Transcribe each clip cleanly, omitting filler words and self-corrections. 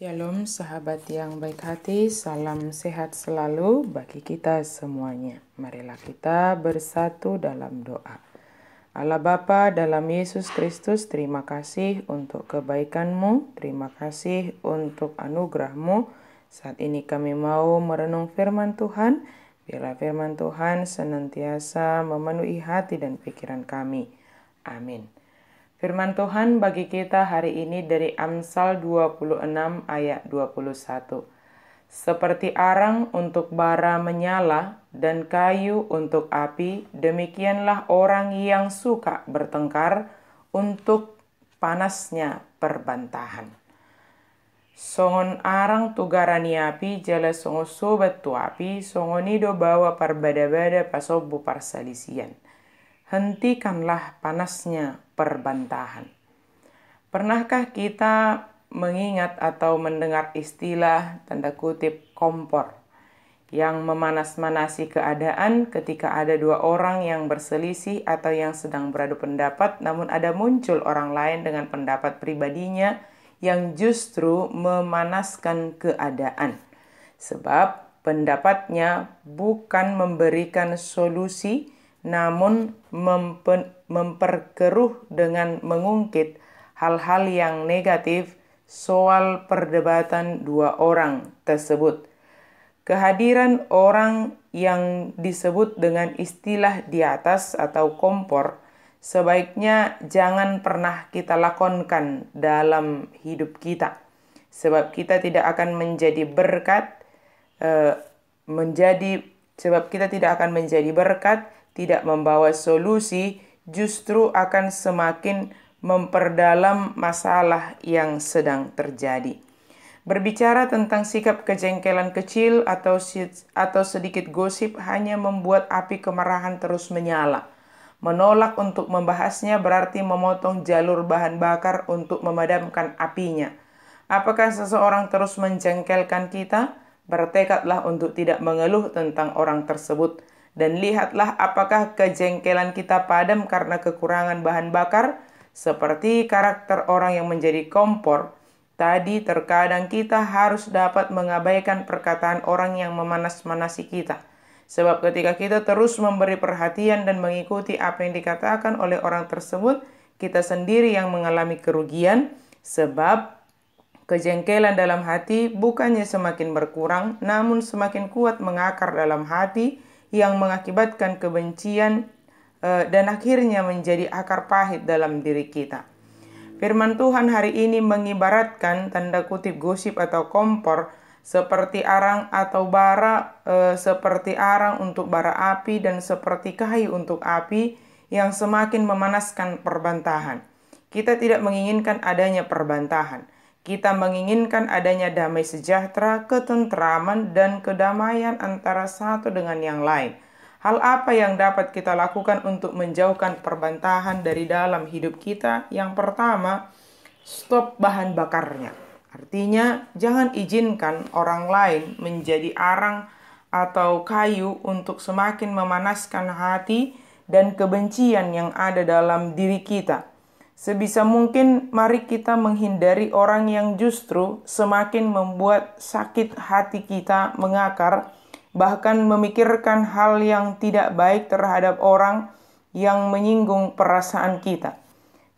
Shalom sahabat yang baik hati, salam sehat selalu bagi kita semuanya. Marilah kita bersatu dalam doa. Allah Bapa dalam Yesus Kristus, terima kasih untuk kebaikan-Mu, terima kasih untuk anugerah-Mu. Saat ini kami mau merenung firman Tuhan, biarlah firman Tuhan senantiasa memenuhi hati dan pikiran kami. Amin. Firman Tuhan bagi kita hari ini dari Amsal 26 ayat 21. Seperti arang untuk bara menyala dan kayu untuk api, demikianlah orang yang suka bertengkar untuk panasnya perbantahan. Songon arang tu garani api, jala songo sobat tu api, songo nido bawa parbada-bada pasobu parsalisian. Hentikanlah panasnya perbantahan. Pernahkah kita mengingat atau mendengar istilah tanda kutip kompor yang memanas-manasi keadaan ketika ada dua orang yang berselisih atau yang sedang beradu pendapat, namun ada muncul orang lain dengan pendapat pribadinya yang justru memanaskan keadaan. Sebab pendapatnya bukan memberikan solusi, namun memperkeruh dengan mengungkit hal-hal yang negatif soal perdebatan dua orang tersebut. Kehadiran orang yang disebut dengan istilah di atas atau kompor sebaiknya jangan pernah kita lakonkan dalam hidup kita. Sebab kita tidak akan menjadi berkat, tidak membawa solusi, justru akan semakin memperdalam masalah yang sedang terjadi. Berbicara tentang sikap kejengkelan kecil atau sedikit gosip hanya membuat api kemarahan terus menyala. Menolak untuk membahasnya berarti memotong jalur bahan bakar untuk memadamkan apinya. Apakah seseorang terus menjengkelkan kita? Bertekadlah untuk tidak mengeluh tentang orang tersebut. Dan lihatlah apakah kejengkelan kita padam karena kekurangan bahan bakar. Seperti karakter orang yang menjadi kompor tadi, terkadang kita harus dapat mengabaikan perkataan orang yang memanas-manasi kita. Sebab ketika kita terus memberi perhatian dan mengikuti apa yang dikatakan oleh orang tersebut, kita sendiri yang mengalami kerugian. Sebab kejengkelan dalam hati bukannya semakin berkurang, namun semakin kuat mengakar dalam hati, yang mengakibatkan kebencian dan akhirnya menjadi akar pahit dalam diri kita. Firman Tuhan hari ini mengibaratkan tanda kutip gosip atau kompor seperti arang atau bara, seperti arang untuk bara api dan seperti kayu untuk api yang semakin memanaskan perbantahan. Kita tidak menginginkan adanya perbantahan. Kita menginginkan adanya damai sejahtera, ketentraman, dan kedamaian antara satu dengan yang lain. Hal apa yang dapat kita lakukan untuk menjauhkan perbantahan dari dalam hidup kita? Yang pertama, stop bahan bakarnya. Artinya, jangan izinkan orang lain menjadi arang atau kayu untuk semakin memanaskan hati dan kebencian yang ada dalam diri kita. Sebisa mungkin mari kita menghindari orang yang justru semakin membuat sakit hati kita mengakar, bahkan memikirkan hal yang tidak baik terhadap orang yang menyinggung perasaan kita.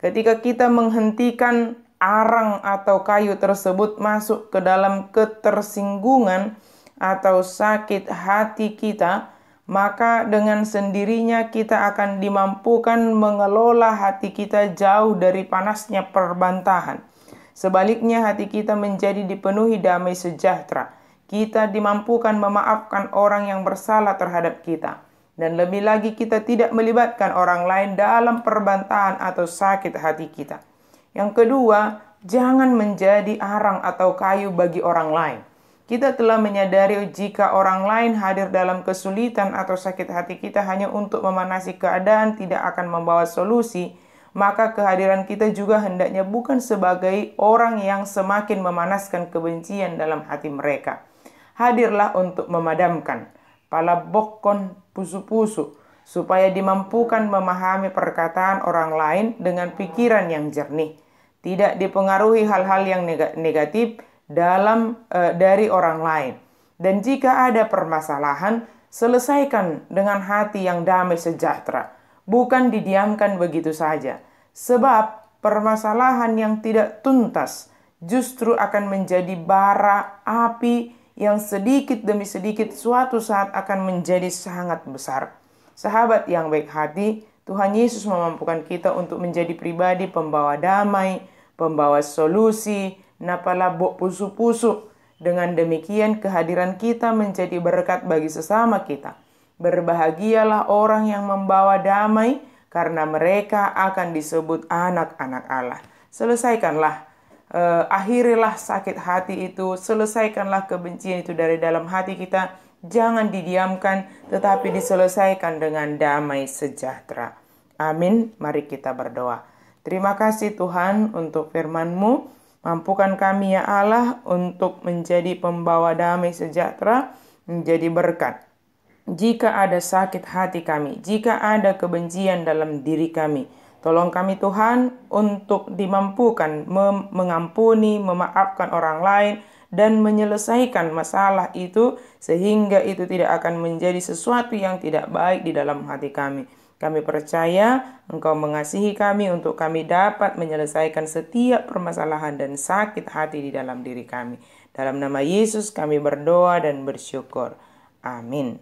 Ketika kita menghentikan arang atau kayu tersebut masuk ke dalam ketersinggungan atau sakit hati kita, maka dengan sendirinya kita akan dimampukan mengelola hati kita jauh dari panasnya perbantahan. Sebaliknya hati kita menjadi dipenuhi damai sejahtera. Kita dimampukan memaafkan orang yang bersalah terhadap kita. Dan lebih lagi kita tidak melibatkan orang lain dalam perbantahan atau sakit hati kita. Yang kedua, jangan menjadi arang atau kayu bagi orang lain. Kita telah menyadari jika orang lain hadir dalam kesulitan atau sakit hati kita hanya untuk memanasi keadaan tidak akan membawa solusi, maka kehadiran kita juga hendaknya bukan sebagai orang yang semakin memanaskan kebencian dalam hati mereka. Hadirlah untuk memadamkan, palabokon pusu-pusu, supaya dimampukan memahami perkataan orang lain dengan pikiran yang jernih. Tidak dipengaruhi hal-hal yang negatif, dari orang lain. Dan jika ada permasalahan, selesaikan dengan hati yang damai sejahtera, bukan didiamkan begitu saja. Sebab permasalahan yang tidak tuntas justru akan menjadi bara api yang sedikit demi sedikit suatu saat akan menjadi sangat besar. Sahabat yang baik hati, Tuhan Yesus memampukan kita untuk menjadi pribadi pembawa damai, pembawa solusi, napalabok pusu-pusu. Dengan demikian kehadiran kita menjadi berkat bagi sesama kita. Berbahagialah orang yang membawa damai, karena mereka akan disebut anak-anak Allah. Selesaikanlah, akhirilah sakit hati itu, selesaikanlah kebencian itu dari dalam hati kita. Jangan didiamkan, tetapi diselesaikan dengan damai sejahtera. Amin. Mari kita berdoa. Terima kasih Tuhan untuk firman-Mu. Mampukan kami ya Allah untuk menjadi pembawa damai sejahtera, menjadi berkat. Jika ada sakit hati kami, jika ada kebencian dalam diri kami, tolong kami Tuhan untuk dimampukan mengampuni, memaafkan orang lain, dan menyelesaikan masalah itu, sehingga itu tidak akan menjadi sesuatu yang tidak baik di dalam hati kami. Kami percaya Engkau mengasihi kami untuk kami dapat menyelesaikan setiap permasalahan dan sakit hati di dalam diri kami. Dalam nama Yesus kami berdoa dan bersyukur. Amin.